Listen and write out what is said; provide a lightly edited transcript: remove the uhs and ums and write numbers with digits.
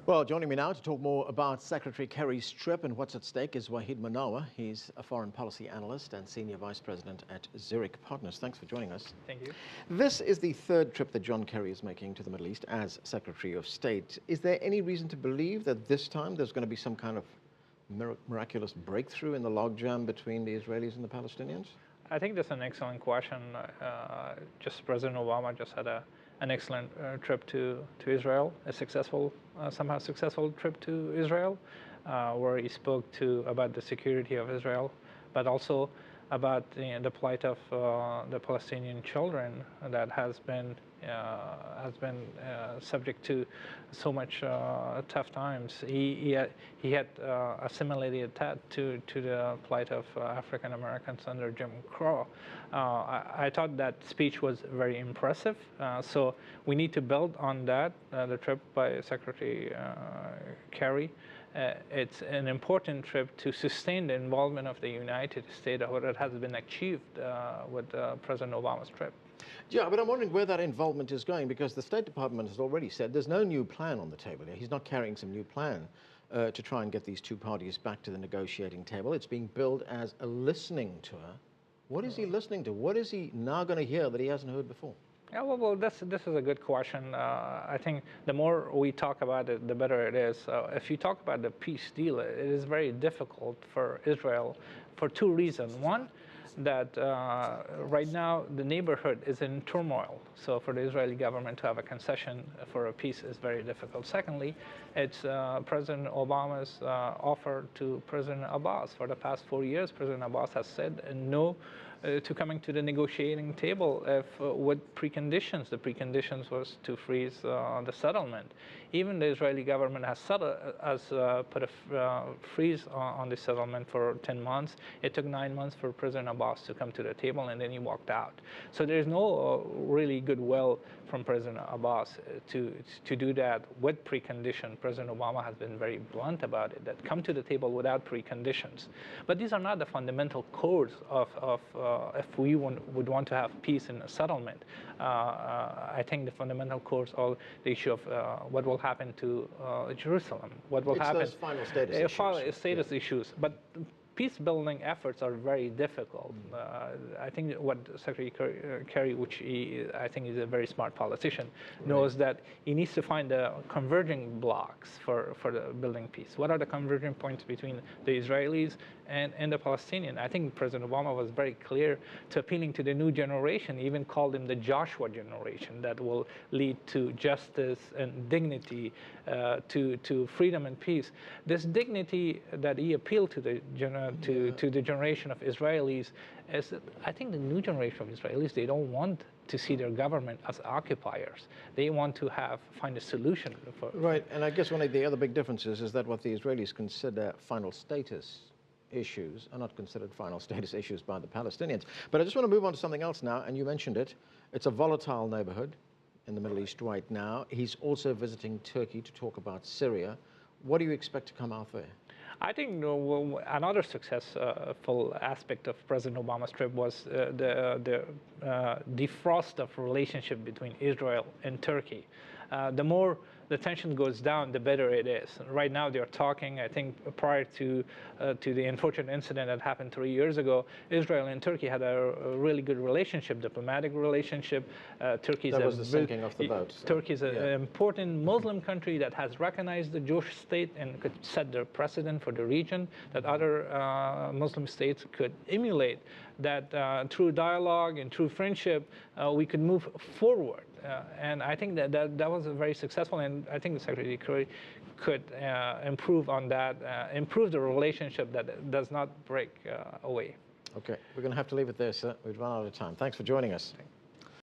Well, joining me now to talk more about Secretary Kerry's trip and what's at stake is Wahid Monawar. He's a foreign policy analyst and senior vice president at Zurich Partners. Thanks for joining us. Thank you. This is the third trip that John Kerry is making to the Middle East as Secretary of State. Is there any reason to believe that this time there's going to be some kind of miraculous breakthrough in the logjam between the Israelis and the Palestinians? I think that's an excellent question. Just President Obama just had an excellent trip to Israel, a somehow successful trip to Israel, where he spoke about the security of Israel, but also about the plight of the Palestinian children that has been subject to so much tough times. He had assimilated that to the plight of African Americans under Jim Crow. I thought that speech was very impressive. So we need to build on that. The trip by Secretary Kerry. It's an important trip to sustain the involvement of the United States, what has been achieved with President Obama's trip. Yeah, but I'm wondering where that involvement is going, because the State Department has already said there's no new plan on the table here. He's not carrying some new plan to try and get these two parties back to the negotiating table. It's being billed as a listening tour. What is he listening to? What is he now going to hear that he hasn't heard before? Yeah, well, this is a good question. I think the more we talk about it, the better it is. If you talk about the peace deal, it is very difficult for Israel for two reasons. One, that right now the neighborhood is in turmoil. So for the Israeli government to have a concession for a peace is very difficult. Secondly, it's President Obama's offer to President Abbas. For the past 4 years, President Abbas has said no to coming to the negotiating table with preconditions. The preconditions was to freeze the settlement. Even the Israeli government has put a freeze on the settlement for 10 months. It took 9 months for President Abbas to come to the table, and then he walked out. So there's no really goodwill from President Abbas to do that with precondition. President Obama has been very blunt about it, that come to the table without preconditions. But these are not the fundamental cores of if we would want to have peace in a settlement. I think the fundamental cores are the issue of what will happen to Jerusalem, what will happen. Those final status issues. Status issues. But peace-building efforts are very difficult. I think what Secretary Kerry, which I think is a very smart politician, knows that he needs to find the converging blocks for the building peace. What are the converging points between the Israelis and the Palestinians? I think President Obama was very clear to appealing to the new generation. He even called them the Joshua generation that will lead to justice and dignity, to freedom and peace. This dignity that he appealed to the generation of Israelis is, I think the new generation of Israelis, they don't want to see their government as occupiers. They want to find a solution. Right, and I guess one of the other big differences is that what the Israelis consider final status issues are not considered final status issues by the Palestinians. But I just want to move on to something else now, and you mentioned it. It's a volatile neighborhood in the Middle East right now. He's also visiting Turkey to talk about Syria. What do you expect to come out there? I think another successful aspect of President Obama's trip was the defrost of relationship between Israel and Turkey. The more the tension goes down, the better it is. Right now, they're talking. I think prior to the unfortunate incident that happened 3 years ago, Israel and Turkey had a really good relationship, diplomatic relationship. Turkey that was the sinking of the boat. Turkey is an important Muslim country that has recognized the Jewish state and could set the precedent for the region that other Muslim states could emulate. That through dialogue and through friendship, we could move forward. And I think that was very successful, and I think the Secretary could improve on that, improve the relationship that does not break away. Okay, we're going to have to leave it there, sir. We've run out of time. Thanks for joining us.